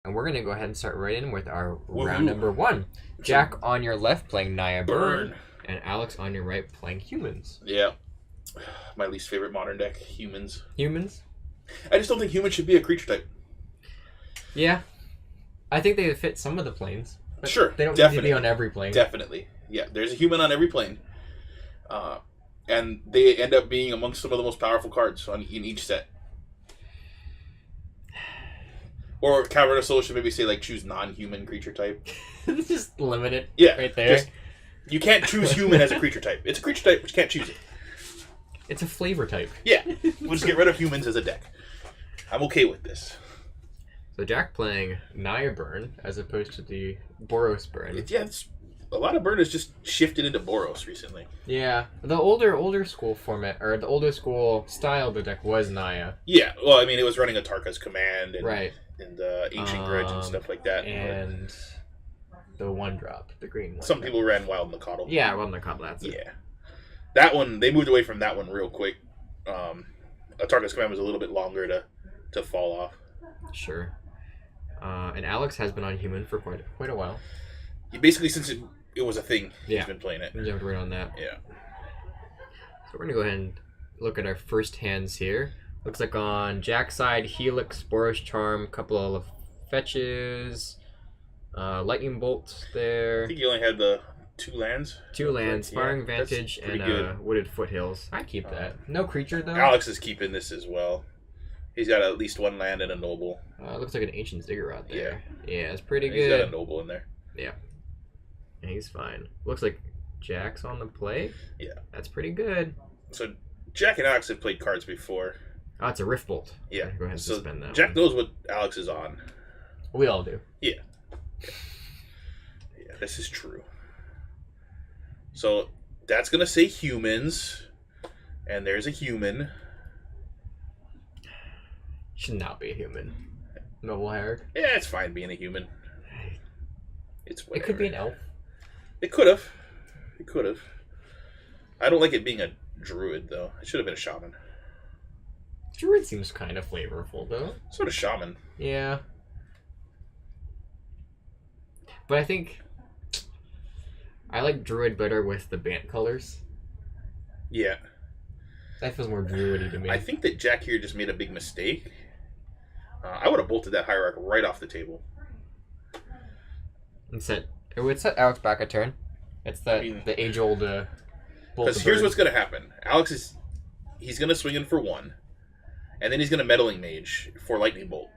And we're going to go ahead and start right in with our Woohoo. round number 1. Jack on your left playing Naya Burn, and Alex on your right playing Humans. Yeah. My least favorite modern deck, Humans. Humans? I just don't think humans should be a creature type. Yeah. I think they fit some of the planes. But Sure, they don't need to definitely. be on every plane. Definitely. Yeah, there's a human on every plane. And they end up being amongst some of the most powerful cards in each set. Or Cavern of Souls should maybe say, like, choose non-human creature type. Just limit it right there. You can't choose human as a creature type. It's a creature type, but you can't choose it. It's a flavor type. Yeah, we'll just get rid of humans as a deck. I'm okay with this. So Jack playing Naya Burn as opposed to the Boros Burn. A lot of Burn has just shifted into Boros recently. Yeah, the older school format, or the older school style of the deck was Naya. Yeah, well, I mean, it was running a Tarka's Command and, Right. and Ancient Grudge and stuff like that. And the 1-drop, the green one. Some people ran Wild Mikado. Yeah, well, the couple, that's it. Yeah. That one, they moved away from that one real quick. Tarka's Command was a little bit longer to fall off. Sure. And Alex has been on Human for quite a while. Basically, since it was a thing, Yeah. he's been playing it. We jumped right on that. Yeah. So we're going to go ahead and look at our first hands here. Looks like on Jack's side, Helix, Boros Charm, couple of fetches, Lightning Bolt I there. think he only had the 2 lands. 2 lands, Yeah, Sparring that's Vantage, pretty and good. Wooded Foothills. I'd keep that. No creature, though. Alex is keeping this as well. He's got at least 1 land and a noble. Looks like an Ancient Ziggurat there. Yeah, it's pretty He's got a good. noble in there. Yeah. He's fine. Looks like Jack's on the play. Yeah. That's pretty good. So Jack and Alex have played cards before. Oh, it's a Rift Bolt. Yeah. Go ahead and So suspend that Jack one. knows what Alex is on. We all do. Yeah, this is true. So that's going to say humans. And there's a human. Should not be a human. Noble Herrick. Yeah, it's fine being a human. It's It could be an elf. It could have. It could have. I don't like it being a druid, though. It should have been a shaman. Druid seems kind of flavorful, though. Sort of shaman. Yeah. But I think I like Druid better with the Bant colors. Yeah. That feels more Druidy to me. I think that Jack here just made a big mistake. I would have bolted that Hierarch right off the table. It would set Alex back a turn. It's the age-old bolt. Because here's what's going to happen. He's going to swing in for 1. And then he's going to Meddling Mage for Lightning Bolt.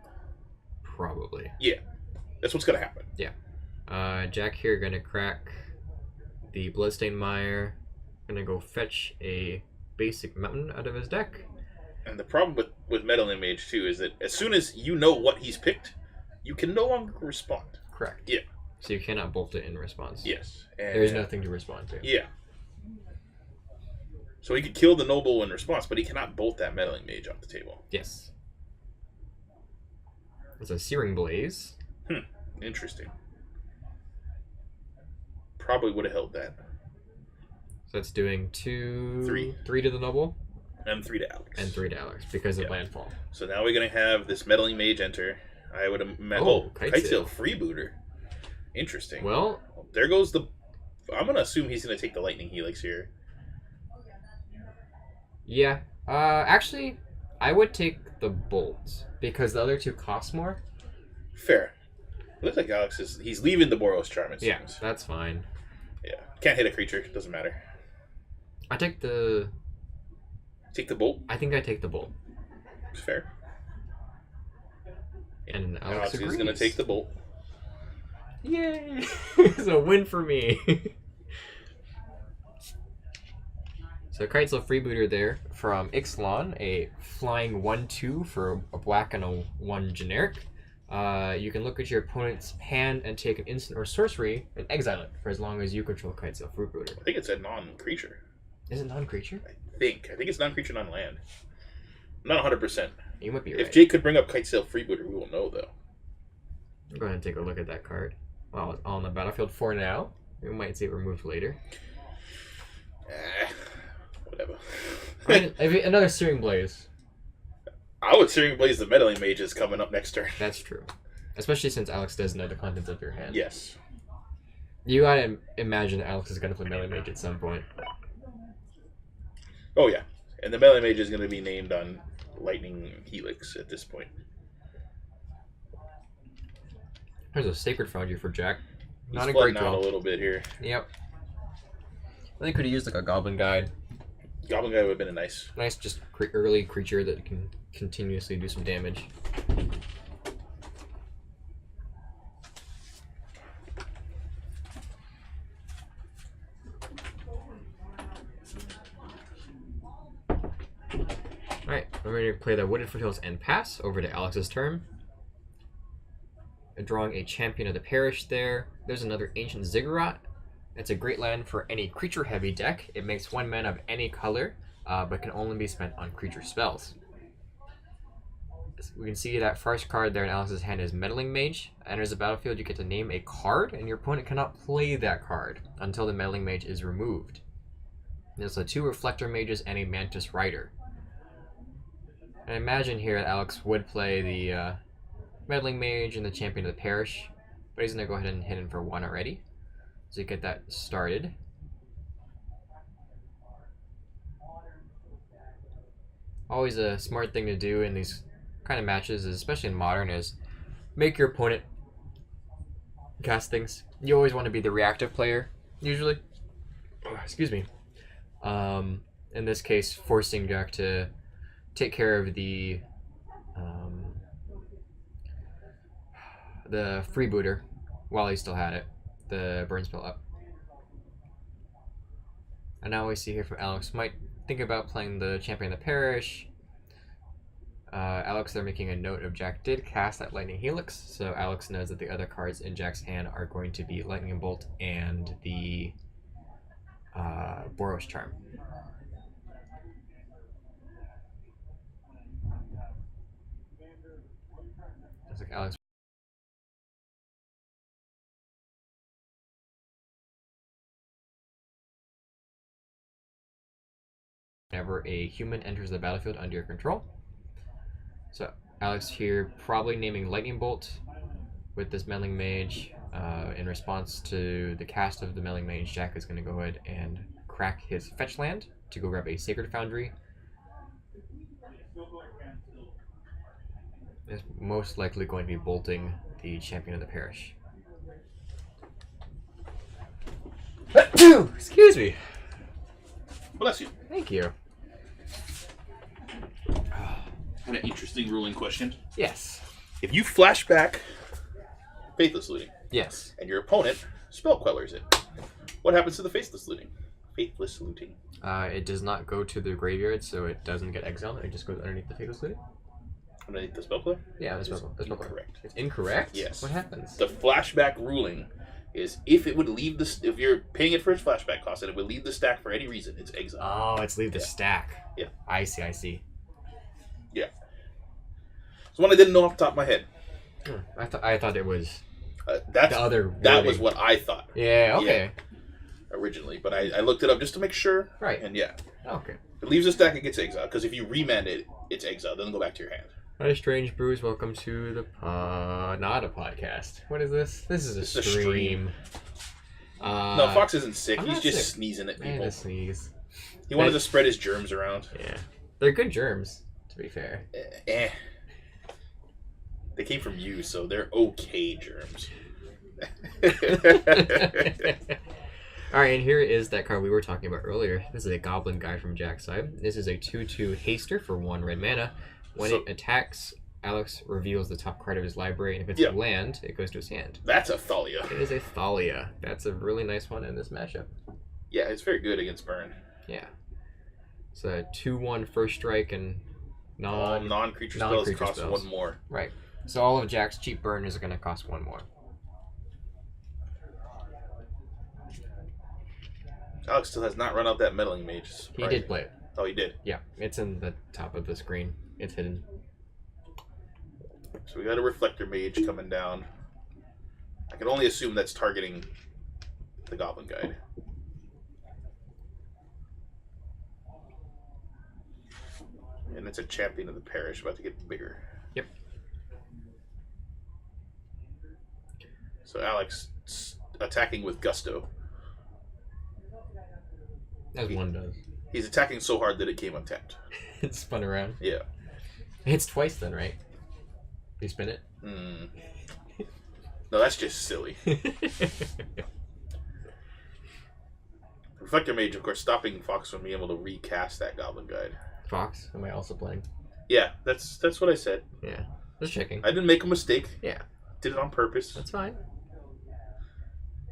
Probably. Yeah. That's what's going to happen. Yeah. Jack here gonna crack the Bloodstained Mire. Gonna go fetch a basic mountain out of his deck. And the problem with Meddling Mage, too, is that as soon as you know what he's picked, you can no longer respond. Correct. Yeah. So you cannot bolt it in response. Yes. And There's nothing to respond to. Yeah. So he could kill the Noble in response, but he cannot bolt that Meddling Mage off the table. Yes. It's a Searing Blaze. Interesting. Probably would have held that. So that's doing 3 3. to the Noble And 3 to Alex. and 3 to Alex because of Yeah. landfall. So now we're going to have this Meddling Mage enter. I would have met... Kitesail. Kitesail Freebooter. Interesting. Well, There goes the... I'm going to assume he's going to take the Lightning Helix here. yeah. Actually, I would take the Bolt because the other 2 cost more. Fair. It looks like Alex is... He's leaving the Boros Charm, it Yeah, seems. that's fine. Yeah. Can't hit a creature. Doesn't matter. I take the... Take the Bolt. I think I take the Bolt. It's fair. And Alex Alex agrees. is going to take the Bolt. Yay! It's a win for me. So Kitesail Freebooter there from Ixalan, a flying 1/2 for a black and a 1 generic. You can look at your opponent's hand and take an instant or sorcery and exile it for as long as you control Kitesail Freebooter. I think it's a non-creature. Is it non-creature? I think it's non-creature, non-land. Not 100%. You might be right. If Jake could bring up Kitesail Freebooter, we will know, though. Go ahead and take a look at that card. Well, it's on the battlefield for now. We might see it removed later. Whatever. I mean, another Searing Blaze. I would Searing Blaze the Meddling Mages coming up next turn. That's true. Especially since Alex does know the contents of your hand. Yes. You gotta imagine Alex is gonna play Melee Mage at some point. Oh yeah, and the Melee Mage is going to be named on Lightning Helix at this point. There's a Sacred Foundry for Jack. He's Not a great flooding out draw. a little bit here. Yep. I think could have used like a Goblin Guide. Goblin Guy would have been a nice. Nice, just early creature that can continuously do some damage. Alright, I'm ready to play the Wooded Foothills and pass over to Alex's turn. Drawing a Champion of the Parish there. There's another Ancient Ziggurat. It's a great land for any creature-heavy deck. It makes 1 mana of any color, but can only be spent on creature spells. We can see that first card there in Alex's hand is Meddling Mage. Enters the battlefield, you get to name a card, and your opponent cannot play that card until the Meddling Mage is removed. There's 2 Reflector Mages and a Mantis Rider. I imagine here that Alex would play the Meddling Mage and the Champion of the Parish, but he's going to go ahead and hit in for 1 already. So you get that started. Always a smart thing to do in these kind of matches, especially in Modern, is make your opponent cast things. You always want to be the reactive player, usually. Oh, excuse me. In this case, forcing Jack to take care of the freebooter while he still had it, the burn spell up. And now we see here from Alex, might think about playing the Champion of the Parish. Alex, they're making a note of Jack did cast that Lightning Helix, so Alex knows that the other cards in Jack's hand are going to be Lightning Bolt and the Boros Charm. Looks like Alex. Whenever a human enters the battlefield under your control. So Alex here probably naming Lightning Bolt with this Meddling Mage. In response to the cast of the Meddling Mage, Jack is going to go ahead and crack his fetch land to go grab a Sacred Foundry. Is most likely going to be bolting the Champion of the Parish. Excuse me. Bless you. Thank you. What an interesting ruling question. Yes. If you flash back Faithless Looting, Yes. and your opponent spell quellers it, what happens to the Faithless Looting? Faithless Looting. It does not go to the graveyard, so it doesn't get exiled. It just goes underneath the Faithless Looting. Underneath the spell queller? Yeah, that's It's incorrect. incorrect. It's incorrect? Yes. What happens? The flashback ruling is if it would leave the if you're paying it for its flashback cost and it would leave the stack for any reason, it's exile. Oh, it's leave the Yeah. stack. Yeah. I see. Yeah. It's one I didn't know off the top of my head. I thought it was That's the other that was wording. what I thought Yeah, okay. originally, but I looked it up just to make sure. Right. And yeah, Okay. it leaves the stack, it gets exiled. Because if you remand it, it's exiled. It doesn't go back to your hand. Hi, Strange Brews. Welcome to the not a podcast. What is this? This is a It's a stream. stream. No, Fox isn't sick. I'm He's not just sick. sneezing at I had people. to sneeze. He wanted to spread his germs around. Yeah. They're good germs, to be fair. They came from you, so they're okay germs. Alright, and here is that card we were talking about earlier. This is a Goblin Guide from Jack's side. This is a 2/2 haster for 1 red mana. When So- it attacks, Alex reveals the top card of his library, and if it's Yeah. a land, it goes to his hand. That's a Thalia. It is a Thalia. That's a really nice one in this matchup. Yeah, it's very good against burn. Yeah. It's a 2/1 first strike and All non-creature spells non-creature cost spells. 1 more. Right. So all of Jack's cheap burn is going to cost 1 more. Alex still has not run out that meddling mage. He did play it. Oh, he did. Yeah, it's in the top of the screen. It's hidden. So we got a reflector mage coming down. I can only assume that's targeting the Goblin Guide. And it's a champion of the parish, about to get bigger. Yep. So Alex attacking with gusto. As one does. He's attacking so hard that it came untapped. It spun around. Yeah. It hits twice then, right? You spin it? Mm. No, that's just silly. Reflector Mage, of course, stopping Fox from being able to recast that Goblin Guide. Fox, am I also playing? Yeah, that's what I said. Yeah. Just checking. I didn't make a mistake. Yeah. Did it on purpose. That's fine.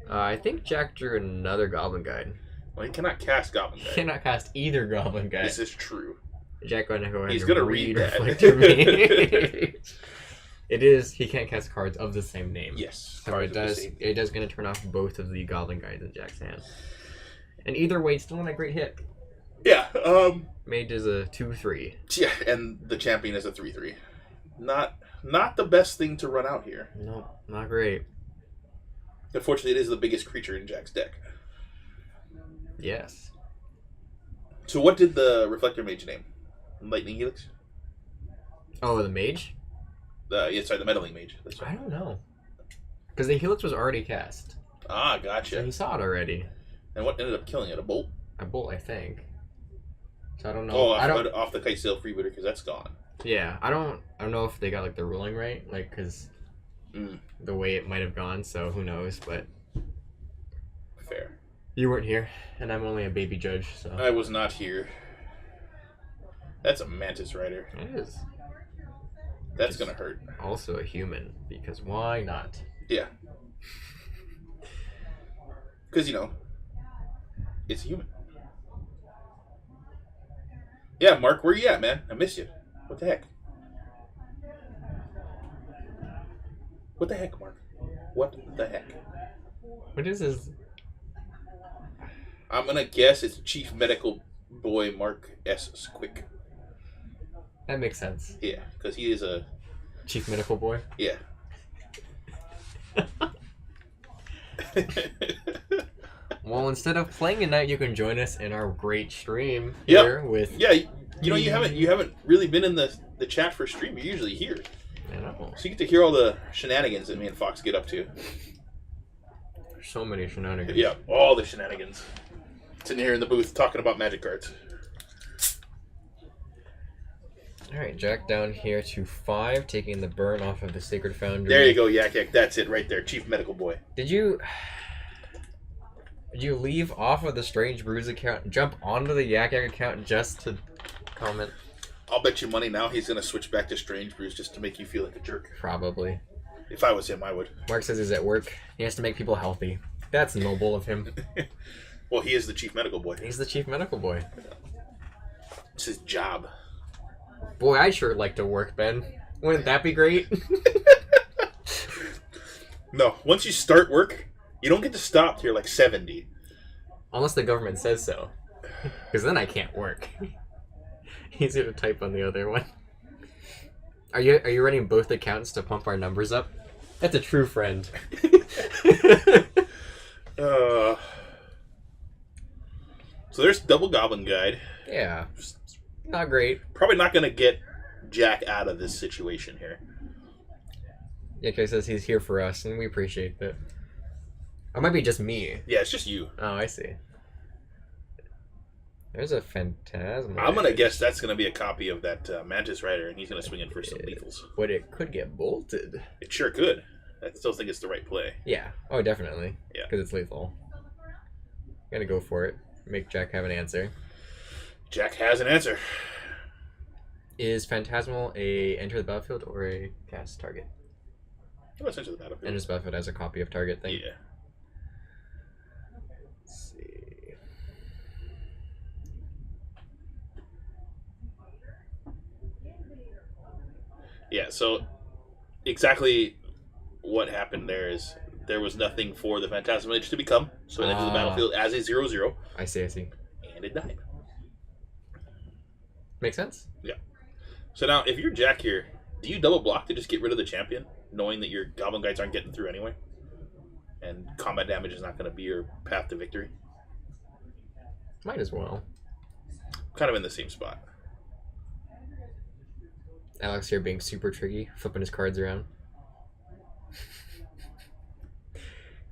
I think Jack drew another Goblin Guide. Well, he cannot cast Goblin He Guide. cannot cast either Goblin Guide. This is true. Jack going to go ahead He's and gonna read that. Reflector Mage. It is. He can't cast cards of the same name. Yes. So it does. It does going to turn off both of the Goblin Guides in Jack's hand. And either way, it's still not a great hit. Yeah. Mage is a 2/3. Yeah, and the champion is a 3/3. Not the best thing to run out here. No, not great. Unfortunately, it is the biggest creature in Jack's deck. Yes. So what did the Reflector Mage name? Lightning Helix? Oh, the Mage? Yeah, sorry, the Meddling Mage. That's I right. don't know. Because the Helix was already cast. Ah, So gotcha. he saw it already. And what ended up killing it? A bolt? A bolt, I think. So I don't know. Oh, I don't. off the Kite Sail Freebooter, because that's gone. Yeah, I don't know if they got like the ruling right, like because the way it might have gone. So who knows? But Fair. you weren't here, and I'm only a baby judge, so I was not here. That's a Mantis Rider. it is That's gonna hurt. also a human because why not? Yeah. Because, it's a human. Yeah, Mark, where you at, man? I miss you. What the heck? What the heck, Mark? What the heck? What is this? I'm gonna guess it's Chief Medical Boy Mark S. Squick. That makes sense. Yeah, because he is a... Chief Medical Boy. Yeah. Well, instead of playing tonight, you can join us in our great stream here with. Yeah, you haven't really been in the chat for stream. You're usually here. I know. So you get to hear all the shenanigans that me and Fox get up to. There's so many shenanigans. Yeah, all the shenanigans. Sitting here in the booth talking about magic cards. All right, Jack down here to 5, taking the burn off of the Sacred Foundry. There you go, Yak Yak. That's it right there. Chief Medical Boy. Did you leave off of the Strange Brews account, jump onto the Yak Yak account just to comment? I'll bet you money now he's going to switch back to Strange Brews just to make you feel like a jerk. Probably. If I was him, I would. Mark says he's at work. He has to make people healthy. That's noble of him. Well, he is the Chief Medical Boy. He's the Chief Medical Boy. It's his job. Boy, I'd sure like to work, Ben. Wouldn't that be great? No, once you start work, you don't get to stop till you're like 70. Unless the government says so. Because then I can't work. Easier to type on the other one. Are you running both accounts to pump our numbers up? That's a true friend. So there's Double Goblin Guide. Yeah. Not great. Probably not going to get Jack out of this situation here. Yako says he's here for us, and we appreciate that. Or it might be just me. Yeah, it's just you. Oh, I see. There's a Phantasm. I'm going to guess that's going to be a copy of that Mantis Rider, and he's going to swing in for some lethals. But it could get bolted. It sure could. I still think it's the right play. Yeah. Oh, definitely. Yeah. Because it's lethal. Gotta go for it. Make Jack have an answer. Jack has an answer. Is Phantasmal a enter the battlefield or a cast target? Oh, it's into the battlefield. Enters the battlefield as a copy of target thing. Yeah. Let's see. Yeah, so exactly what happened there is there was nothing for the Phantasmal Mage to become, so it enters the battlefield as a 0/0, I see. and it died. Makes sense? Yeah. So now, if you're Jack here, do you double block to just get rid of the champion, knowing that your Goblin Guides aren't getting through anyway? And combat damage is not going to be your path to victory? Might as well. Kind of in the same spot. Alex here being super tricky, flipping his cards around.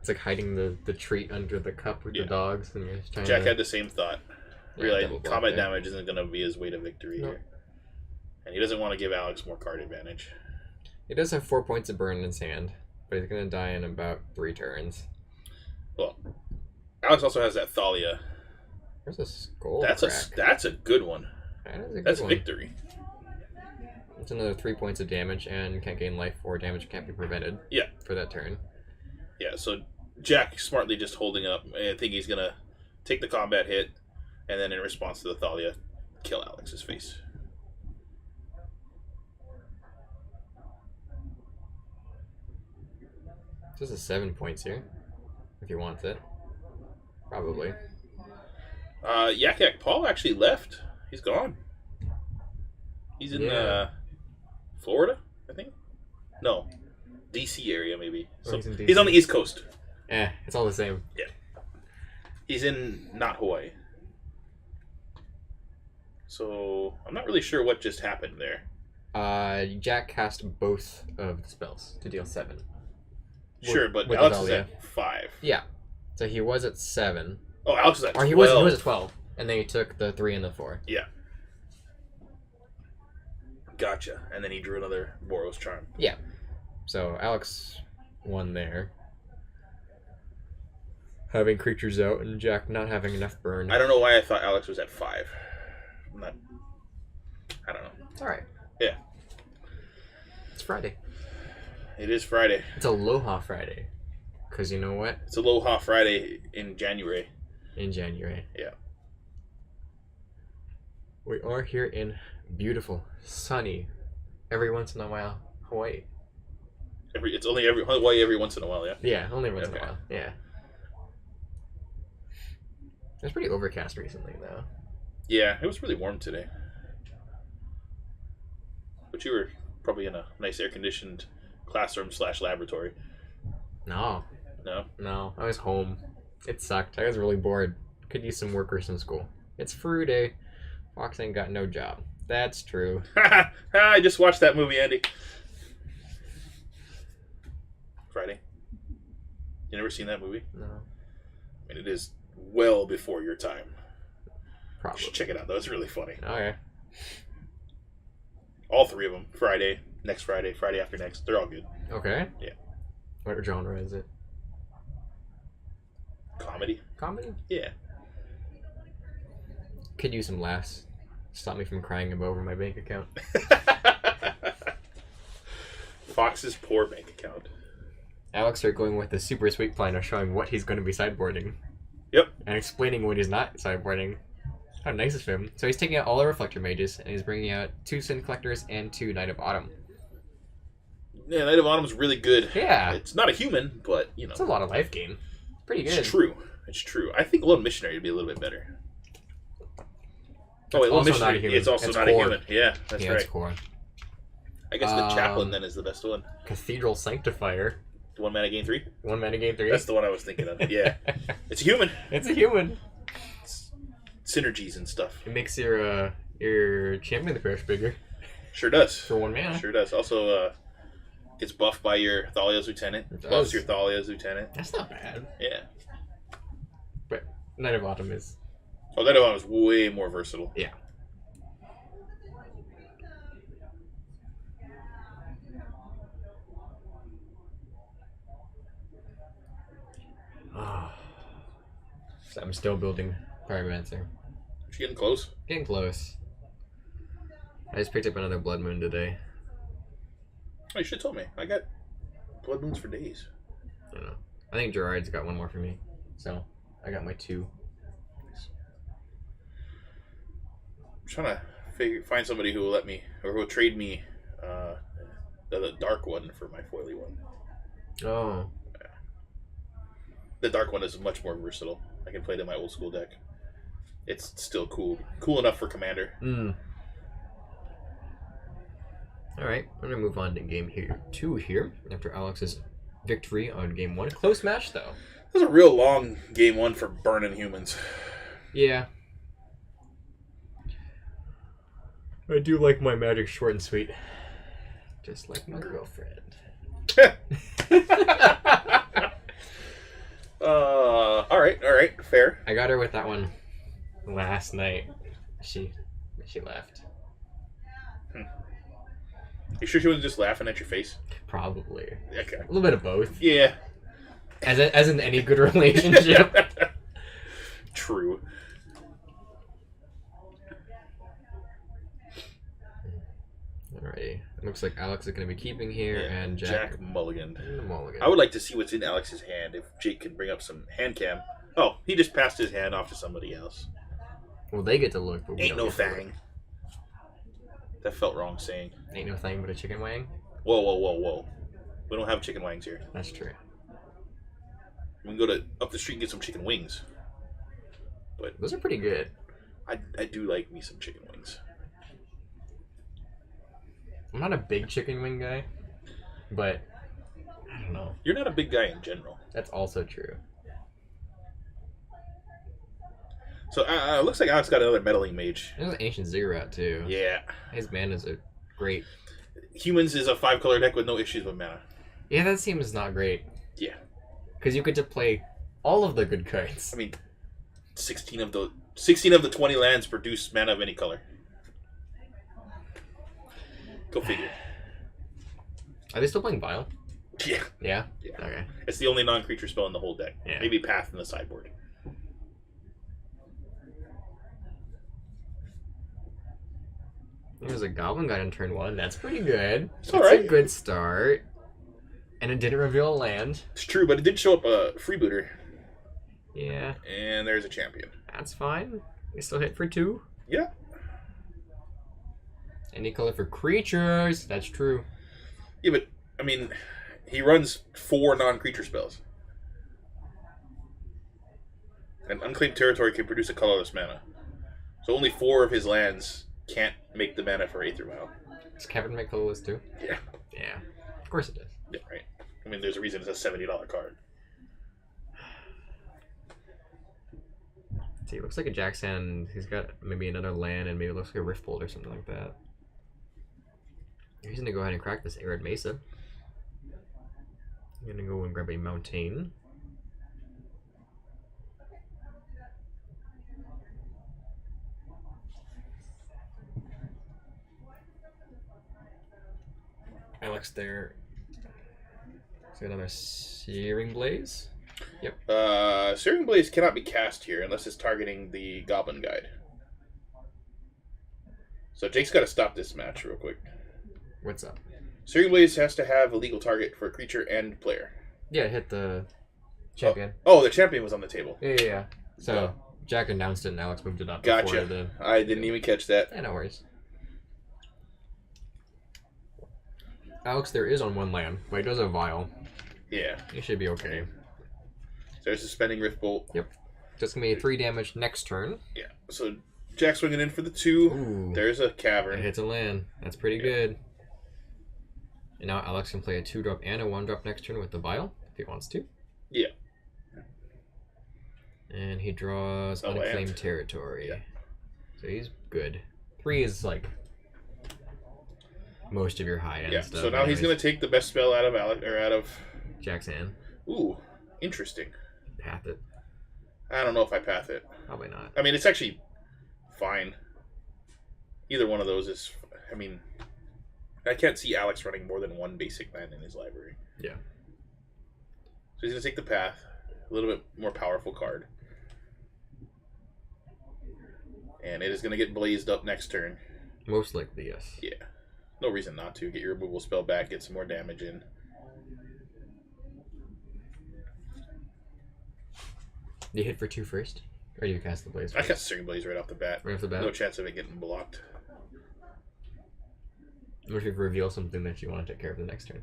It's like hiding the treat under the cup with Yeah. the dogs, and you're just trying Jack to... had the same thought. Yeah, Realized double block combat there. damage isn't going to be his way to victory Nope. here. And he doesn't want to give Alex more card advantage. He does have 4 points of burn in his hand, but he's gonna die in about 3 turns. Well, Alex also has that Thalia. There's a skull That's crack. a good one. That is a good That's one. victory. It's another 3 points of damage, and can't gain life or damage can't be prevented. Yeah. For that turn. Yeah, so Jack smartly just holding up. I think he's going to take the combat hit, and then in response to the Thalia, kill Alex's face. This is 7 points here, if he wants it. Probably. Yak Yak Paul actually left. He's gone. He's in Yeah. Florida, I think. No, DC area maybe. Oh, So he's in DC. he's on the East Coast. It's all the same. He's in not Hawaii. So I'm not really sure what just happened there. Jack cast both of the spells to deal 7. Sure, but with Alex is Thalia. at 5. Yeah. So he was at 7. Oh, Alex is at 12. Or he was at 12. And then he took the 3 and the 4. Yeah. Gotcha. And then he drew another Boros Charm. So Alex won there. Having creatures out and Jack not having enough burn. I don't know why I thought Alex was at 5. I don't know. It's alright. Yeah. It's Friday. It is Friday. It's Aloha Friday. Because you know what? It's Aloha Friday in January. In January. Yeah. We are here in beautiful, sunny, every once in a while, Hawaii. It's only Hawaii every once in a while, yeah. Yeah, only once in Okay. a while. Yeah. It's pretty overcast recently, though. Yeah, it was really warm today. But you were probably in a nice air-conditioned classroom / laboratory. No, No? I was home. It sucked. I was really bored. Could use some work or some school. It's Friday. Fox ain't got no job. That's true. I just watched that movie, Andy. Friday. You never seen that movie? No, I mean, it is well before your time. You probably. should check it out, though. It's really funny. Okay. All 3 of them. Friday, next Friday, Friday after next. They're all good. Okay. Yeah. What genre is it? Comedy? Comedy? Yeah. Could use some laughs. Stop me from crying over my bank account. Fox's poor bank account. Alex are going with the super sweet plan of showing what he's going to be sideboarding. Yep. And explaining what he's not sideboarding. How nice of him. So he's taking out all the Reflector Mages, and he's bringing out 2 Sin Collectors and 2 Knight of Autumn. Yeah, Knight of Autumn's really good. Yeah. It's not a human, but, you know. It's a lot of life gain. Pretty good. It's true. It's true. I think Lone Missionary would be a little bit better. Oh, wait, Lone also not a Missionary. human. It's also It's not core. a human. Yeah, that's Yeah, right. it's core. I guess the Chaplain then is the best one. Cathedral Sanctifier. 1 mana gain 3? 1 mana gain 3. That's the one I was thinking of. Yeah. It's a human. It's a human. It's synergies and stuff. It makes your champion the parish bigger Sure does. for 1 mana. Sure does. Also, gets buffed by your Thalia's Lieutenant. It does. Buffs your Thalia's Lieutenant. That's not bad. Yeah. But Knight of Autumn is... Oh, that one was way more versatile. Yeah. So I'm still building Pyromancer. You're getting close. Getting close. I just picked up another Blood Moon today. Oh, you should have told me. I got Blood Moons for days. I don't know. I think Gerard's got 1 more for me. So I got my 2. I'm trying to find somebody who will let me, or who will trade me the dark one for my foily one. Oh. The dark one is much more versatile. I can play it in my old school deck. It's still cool. Cool enough for Commander. Alright, I'm going to move on to game 2 here. After Alex's victory on game 1. Close match, though. This is a real long game 1 for burning humans. Yeah. I do like my magic short and sweet. Just like my girlfriend. Fair. I got her with that one last night. She left. You sure she wasn't just laughing at your face? Probably. Okay. A little bit of both. Yeah. As in any good relationship. True. Alrighty. It looks like Alex is going to be keeping here, Yeah, and Jack Mulligan. Mulligan. I would like to see what's in Alex's hand if Jake can bring up some hand cam. Oh, he just passed his hand off to somebody else. Well, they get to look, but we Ain't don't no get to look. thing. That felt wrong saying. Ain't no thing but a chicken wing. Whoa, whoa, whoa, whoa. We don't have chicken wings here. That's true. We can go to up the street and get some chicken wings. Those are pretty good. I do like me some chicken wings. I'm not a big chicken wing guy, but I don't know. You're not a big guy in general. That's also true. So looks like Alex got another meddling mage. There's an ancient Ziggurat too. Yeah. His mana's are great. Humans is a 5-color deck with no issues with mana. Yeah, that seems not great. Yeah. Because you get to play all of the good cards. I mean, 16 of the 20 lands produce mana of any color. Go figure. Are they still playing Vile? Yeah. Yeah? Yeah. Okay. It's the only non-creature spell in the whole deck. Yeah. Maybe Path in the sideboard. There's a Goblin Guide on turn 1. That's pretty good. It's That's alright. a good start. And it didn't reveal a land. It's true, but it did show up a freebooter. Yeah, And there's a champion. that's fine. We still hit for 2. Yeah. Any color for creatures. That's true. Yeah, but, I mean, he runs 4 non-creature spells. And Unclaimed Territory can produce a colorless mana. So only 4 of his lands can't make the mana for Aether Vial. Does Kevin make colorless too? Yeah. Yeah. Of course it does. Yeah, right. I mean, there's a reason it's a $70 card. See, it looks like a Jackson. He's got maybe another land and maybe it looks like a Riftbolt or something like that. He's gonna go ahead and crack this Arid Mesa. I'm gonna go and grab a Mountain. Alex there. So another Searing Blaze. Yep. Searing Blaze cannot be cast here unless it's targeting the Goblin Guide. So Jake's got to stop this match real quick. What's up? Searing Blaze has to have a legal target for creature and player. Yeah, hit the champion. Oh, the champion was on the table. Yeah. So Jack announced it and Alex moved it up. Gotcha. Before I didn't even catch that. Yeah, no worries. Alex, there is on 1 land, but he does have Vial. Yeah. You should be okay. So there's suspending Riftbolt. Just gonna be 3 damage next turn. Yeah. So Jack's swinging in for the 2. Ooh. There's a It cavern. hits a land. That's pretty good. And now Alex can play a 2-drop and a 1-drop next turn with the Vial, if he wants to. Yeah. And he draws A land. Unclaimed Territory. Yeah. So he's good. 3 is like most of your high end Yeah. stuff. So now he's gonna take the best spell out of Jack's hand. Ooh, interesting. Path it. I don't know if I path it. Probably not. I mean, it's actually fine. Either one of those is. I mean, I can't see Alex running more than 1 basic land in his library. Yeah. So he's gonna take the path, a little bit more powerful card, and it is gonna get blazed up next turn. Most likely, yes. Yeah, no reason not to. Get your removal spell back, get some more damage in. Do you hit for 2 first? Or do you cast the Blaze I first? cast Searing Blaze right off the bat. Right off the bat? No chance of it getting blocked. What if you reveal something that you want to take care of the next turn?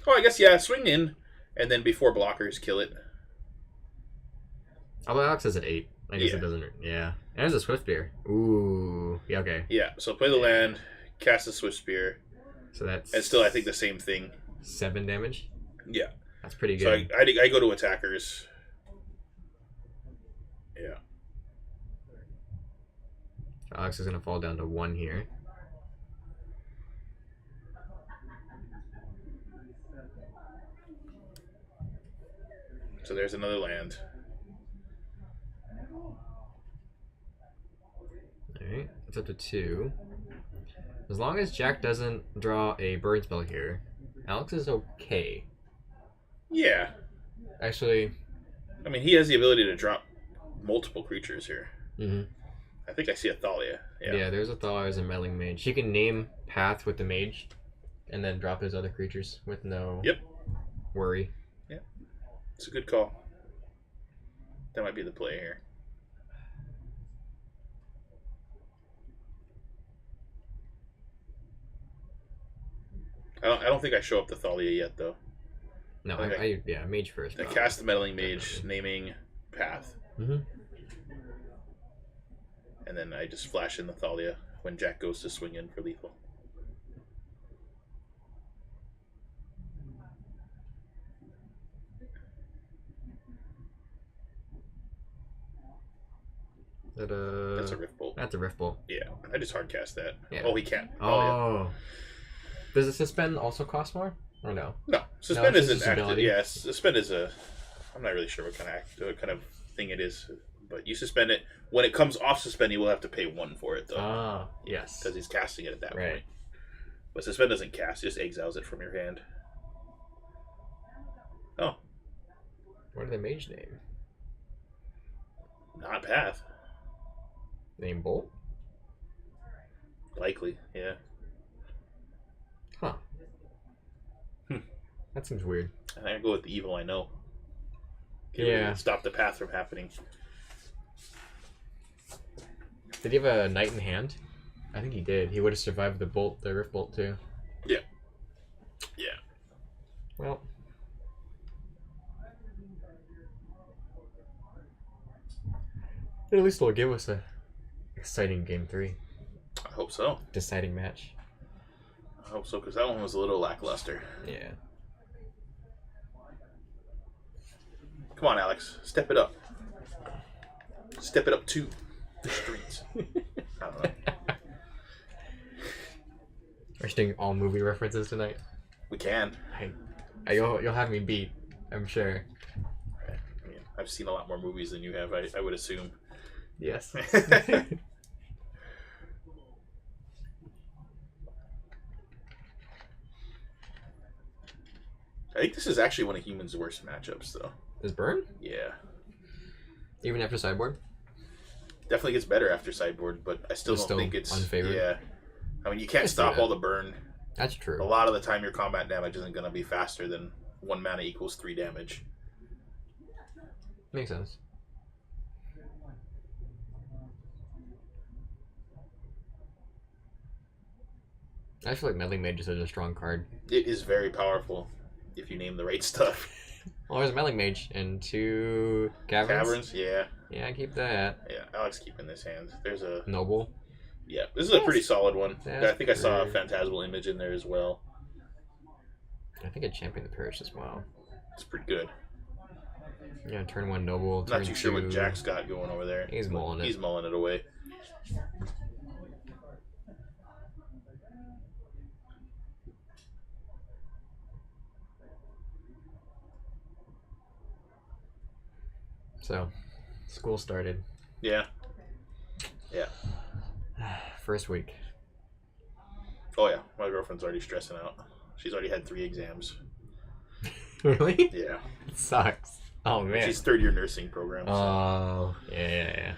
Oh, I guess yeah. Swing in, and then before blockers, kill it. Although Alex is at 8. I guess Yeah. it doesn't. Yeah. And there's a Swiftbeard. Ooh. Yeah, okay. Yeah. So play the land, cast the Swift Spear, So that's. and still I think the same thing. 7 damage? Yeah. That's pretty So good. I go to attackers. Yeah. So Alex is going to fall down to 1 here. So there's another land. Alright, it's up to 2. As long as Jack doesn't draw a burn spell here, Alex is okay. Yeah. Actually, I mean, he has the ability to drop multiple creatures here. mhm. I think I see a Thalia. Yeah, there's a Thalia as a meddling mage. He can name path with the mage, and then drop his other creatures with no Yep. worry. It's a good call. That might be the play here. I don't think I show up the Thalia yet, though. No, Okay. yeah, mage first. I cast the Meddling Mage, naming path, Mm-hmm. and then I just flash in the Thalia when Jack goes to swing in for lethal. That's a Rift Bolt. That's a Rift Bolt. Yeah, I just hard cast that. Yeah. Oh, he can't. Oh. Does the suspend also cost more? Or no? No, suspend it's just isn't active. ability. Yeah, suspend is a. I'm not really sure what kind of thing it is, but you suspend it when it comes off suspend. You will have to pay 1 for it though, Ah, yes. because he's casting it at that Right. point. But suspend doesn't cast; it just exiles it from your hand. Oh, What did the mage name? not path. Name Bolt? Likely, yeah. Huh. Hmm. That seems weird. I think I go with the evil I know. Yeah. Stop the path from happening. Did he have a knight in hand? I think he did. He would have survived the bolt, the Rift Bolt too. Yeah. Well. At least it'll give us a exciting game 3. I hope so. Deciding match. I hope so, because that one was a little lackluster. Yeah. Come on, Alex. Step it up. Step it up to the streets. I don't know. We're just doing all movie references tonight. We can. You'll have me beat, I'm sure. I mean, I've seen a lot more movies than you have, I would assume. Yes. I think this is actually one of Human's worst matchups, though. Is Burn? Yeah. Even after sideboard? Definitely gets better after sideboard, but I still It's don't still think it's... unfavored? Yeah. I mean, you can't I see stop that. all the burn. That's true. A lot of the time, your combat damage isn't going to be faster than 1 mana equals 3 damage. Makes sense. I feel like Meddling Mage is such a strong card. It is very powerful if you name the right stuff. Well, there's a Meddling Mage and 2 Caverns. Caverns, yeah. Yeah, I keep that. Yeah, Alex keeping this hand. There's a... Noble. Yeah, this is a pretty solid one. That's I think I saw a great. Phantasmal Image in there as well. I think I championed the Parish as well. It's pretty good. Yeah, turn 1 Noble. Turn Not too sure what 2 Jack's got going over there. He's mulling it. He's mulling it away. So, school started. Yeah. Yeah. First week. Oh yeah, my girlfriend's already stressing out. She's already had 3 exams. Really? Yeah. It sucks. Oh, man. She's 3rd year nursing program. So. Oh, yeah.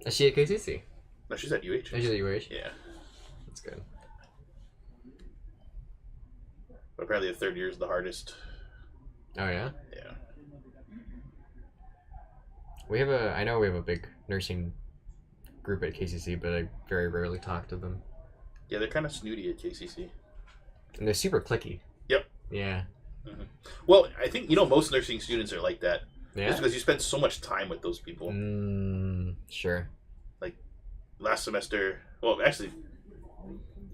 Is she at KCC? No, she's at UH. Is she at UH? Yeah. That's good. But apparently the 3rd year is the hardest. Oh, yeah? Yeah. I know we have a big nursing group at KCC, but I very rarely talk to them. Yeah, they're kind of snooty at KCC. And they're super clicky. Yep. Yeah. Well, I think, most nursing students are like that. Yeah? Just because you spend so much time with those people. Sure. Last semester, well, actually,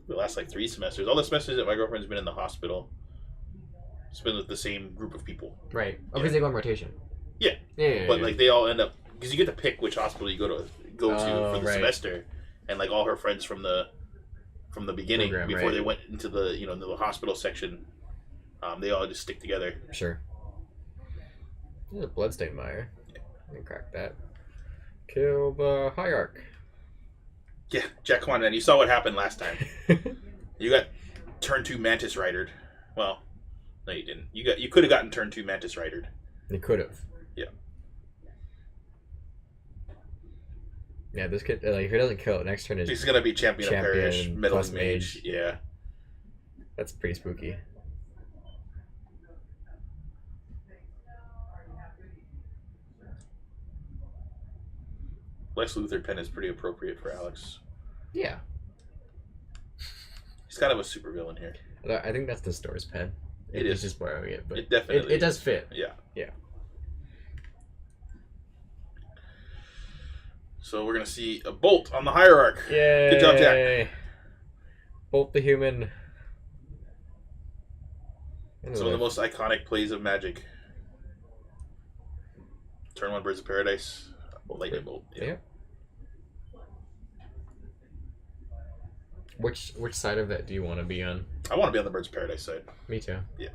the last 3 semesters, all the semesters that my girlfriend's been in the hospital, it's been with the same group of people. Right. Oh, because they go on rotation. Yeah. Yeah. But they all end up, because you get to pick which hospital you go to for the right. semester, and all her friends from the beginning Program, before right. they went into the the hospital section, they all just stick together. Sure. There's a Bloodstain Mire. I can crack that. Kill the Hierarch. Yeah, Jack, come on, man. You saw what happened last time. You got turn 2 Mantis Ridered. Well, no, you didn't. You could have gotten turn 2 Mantis Ridered. He could have. Yeah. Yeah, this kid, like, if he doesn't kill it, next turn is He's gonna be champion of Parish, champion middling plus mage. mage. Yeah. That's pretty spooky. Lex Luthor pen is pretty appropriate for Alex. Yeah. He's kind of a super villain here. I think that's the store's pen. It He's is. just borrowing it, but It definitely it does fit. Yeah. Yeah. So we're gonna see a bolt on the hierarch. Yay! Good job, Jack. Bolt the human. Some of the most iconic plays of Magic. Turn 1 Birds of Paradise. Lightning Bolt. Yeah. Which side of that do you want to be on? I want to be on the Birds of Paradise side. Me too. Yeah.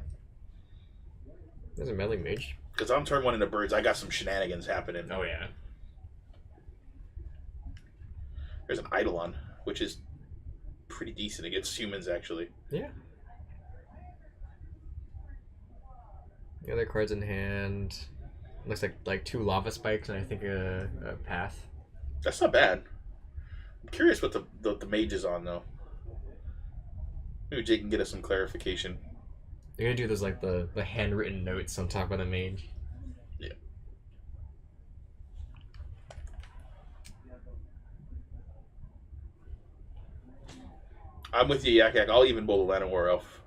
There's a meddling mage. Because on turn 1 into Birds, I got some shenanigans happening. Oh yeah. There's an Eidolon, which is pretty decent against humans, actually. Yeah. The other cards in hand. Looks like 2 lava spikes and I think a path. That's not bad. I'm curious what the mage is on, though. Maybe Jake can get us some clarification. You're gonna do those like the handwritten notes on top of the mage. Yeah. I'm with you, Yak Yak. I'll even bowl the Llanowar Elf.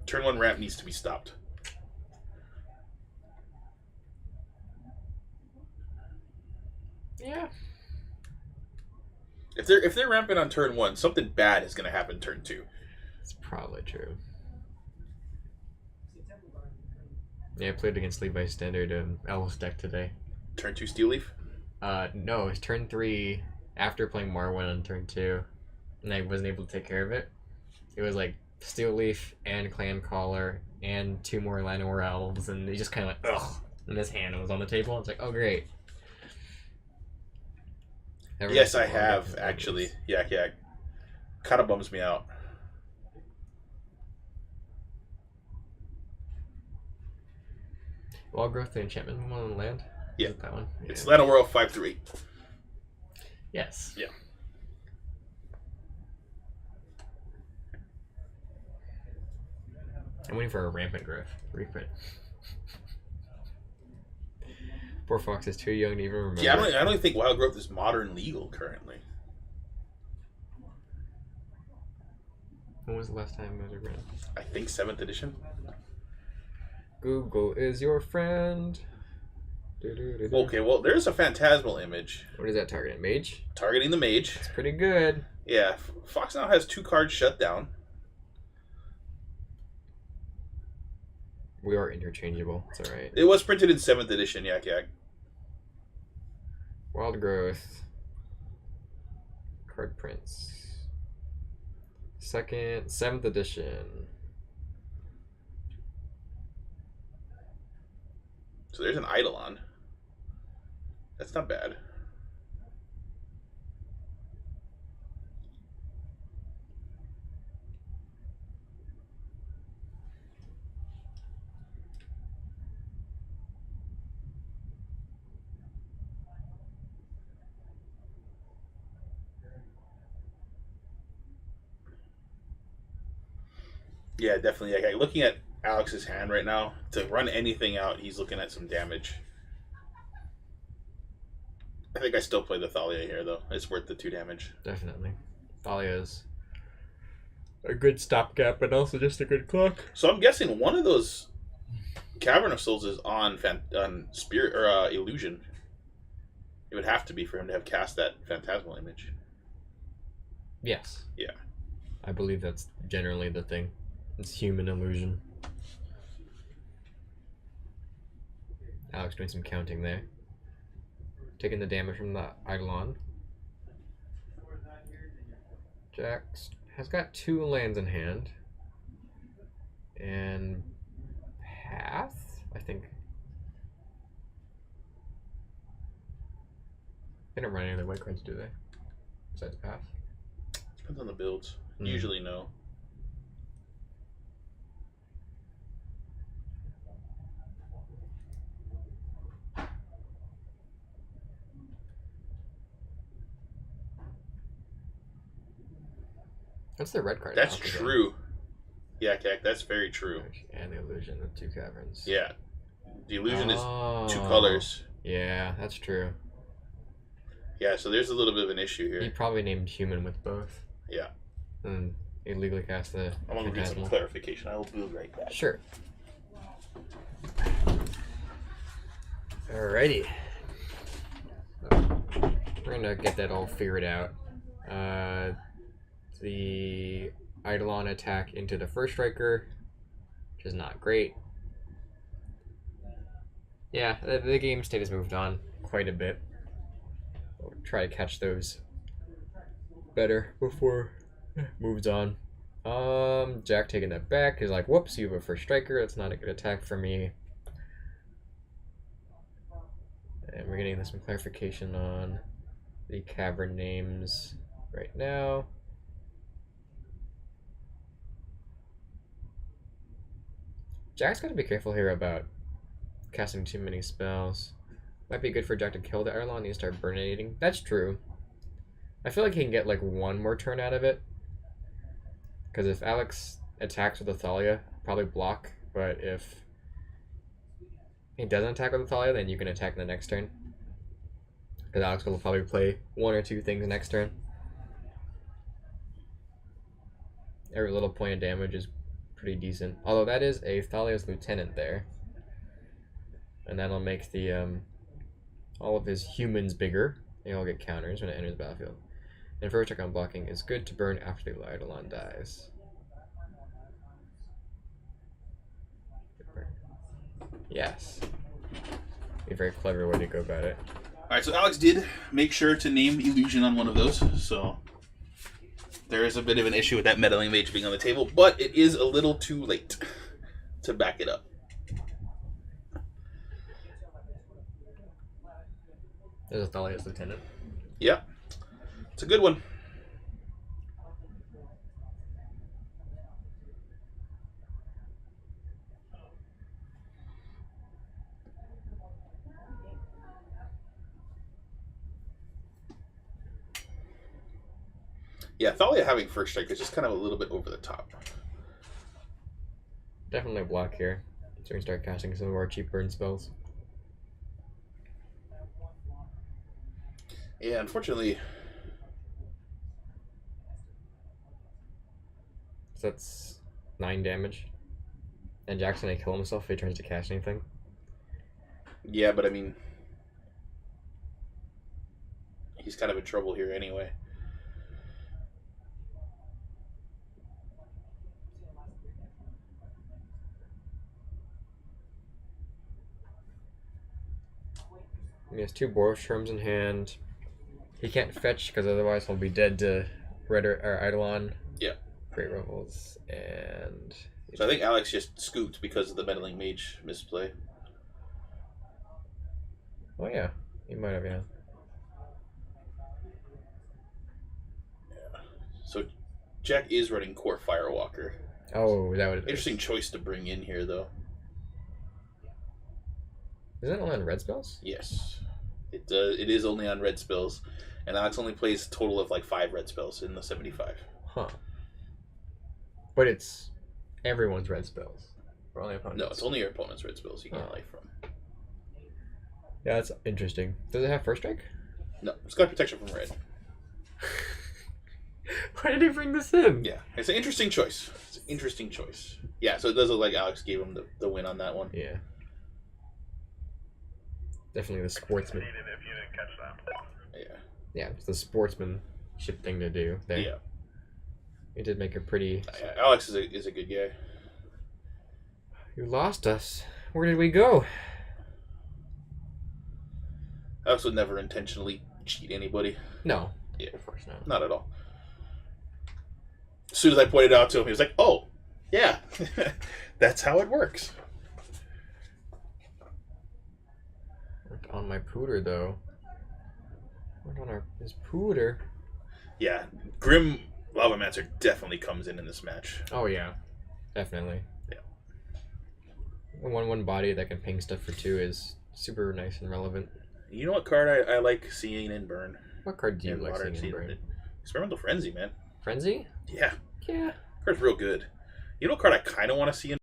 Turn 1 ramp needs to be stopped. Yeah. If they're ramping on turn 1, something bad is going to happen turn 2. It's probably true. Yeah, I played against Levi's Standard Elves deck today. Turn 2 Steel Leaf? No, it's turn 3 after playing Marwyn on turn 2, and I wasn't able to take care of it. It was like Steel Leaf and Clan Caller and 2 more Llanowar Elves, and it just kind of like, ugh, and this hand was on the table. It's like, oh great. Yes, I have, actually. Yak Yak. Kind of bums me out. Wild Growth, the enchantment one on land? Yeah. Is it that one? Yeah. It's Llanowar 5/3. Yes. Yeah. I'm waiting for a Rampant Growth reprint. Poor Fox is too young to even remember. Yeah, I don't think Wild Growth is modern legal currently. When was the last time it was around? I think 7th edition. Google is your friend. Do-do-do-do. Okay, well, there's a phantasmal image What is that targeting? Mage? targeting the mage. It's pretty good. Yeah, Fox now has 2 cards shut down. We are interchangeable. It's alright. It was printed in 7th edition, Yak Yak. Wild Growth. Card prints. 7th edition. So there's an Eidolon. That's not bad. Yeah, definitely. Like, looking at Alex's hand right now, to run anything out, he's looking at some damage. I think I still play the Thalia here, though. It's worth the 2 damage. Definitely. Thalia's a good stopgap, but also just a good clock. So I'm guessing one of those Cavern of Souls is on Spirit or Illusion. It would have to be for him to have cast that Phantasmal image. Yes. Yeah. I believe that's generally the thing. It's human illusion. Alex doing some counting there. Taking the damage from the Eidolon. Jax has got 2 lands in hand. And Path, I think. They don't run any other white cards, do they? Besides Path? Depends on the builds. Hmm. Usually no. What's the red card? That's Alpha true. Yeah, Kak, that's very true. And the illusion of 2 caverns. Yeah. The illusion is 2 Oh. colors. Yeah, that's true. Yeah, so there's a little bit of an issue He here. probably named human with both. Yeah. And illegally cast the. I'm gonna get some Phantasmal. clarification. I will be right back. Sure. Alrighty. We're gonna get that all figured out. The Eidolon attack into the first striker, which is not great. Yeah, the game state has moved on quite a bit. We'll try to catch those better before it moves on. Jack taking that back is like, whoops, you have a first striker. That's not a good attack for me. And we're getting some clarification on the cavern names right now. Jack's got to be careful here about casting too many spells. Might be good for Jack to kill the Eidolon and start burnating. That's true. I feel like he can get like one more turn out of it. Because if Alex attacks with Athalia, probably block. But if he doesn't attack with Athalia, then you can attack in the next turn. Because Alex will probably play 1 or 2 things next turn. Every little point of damage is pretty decent. Although that is a Thalia's lieutenant there. And that'll make the all of his humans bigger. They all get counters when it enters the battlefield. And first check on blocking is good to burn after the Eidolon dies. Yes. A very clever way to go about it. Alright, so Alex did make sure to name illusion on one of those, so there is a bit of an issue with that meddling mage being on the table, but it is a little too late to back it up. There's Athalia's lieutenant. Yeah, it's a good one. Yeah, Thalia having first strike is just kind of a little bit over the top. Definitely a block here. So we can start casting some of our cheap burn spells. Yeah, unfortunately, So that's 9 damage. And Jack's gonna kill himself if he turns to cast anything. yeah, but I mean, he's kind of in trouble here anyway. He has 2 Borstroms in hand. He can't fetch because otherwise he'll be dead to Red or Eidolon. Yeah. Great Revels and So I think Alex just scooped because of the meddling mage misplay. oh yeah, he might have, yeah. So Jack is running Core Firewalker. Oh, that would Interesting choice to bring in here, though. Is that only on red spells? Yes, it is only on red spells, and Alex only plays a total of like 5 red spells in the 75. Huh. But it's everyone's red spells. Or only opponents. No, it's only your opponent's red spells you get Oh. life from. Yeah, that's interesting. Does it have first strike? No, it's got protection from red. Why did he bring this in? Yeah, it's an interesting choice. It's an interesting choice. Yeah, so it does look like Alex gave him the win on that one. Yeah. Definitely the sportsman. If you didn't catch that. Yeah. Yeah, it's the sportsmanship thing to do. There. Yeah. He did make a pretty. Alex is a good guy. You lost us. Where did we go? Alex would never intentionally cheat anybody. No. Yeah. Of course not. Not at all. As soon as I pointed it out to him, he was like, "Oh, yeah, that's how it works." On my pooter though. What on our is Pooter? Yeah, Grim Lavamancer definitely comes in this match. Oh yeah, definitely. Yeah. A 1/1 body that can ping stuff for 2 is super nice and relevant. You know what card I like seeing in Burn? What card do you And like Modern seeing in Brain? Experimental Frenzy, man. Frenzy? Yeah, Yeah. card's real good. You know what card I kind of want to see in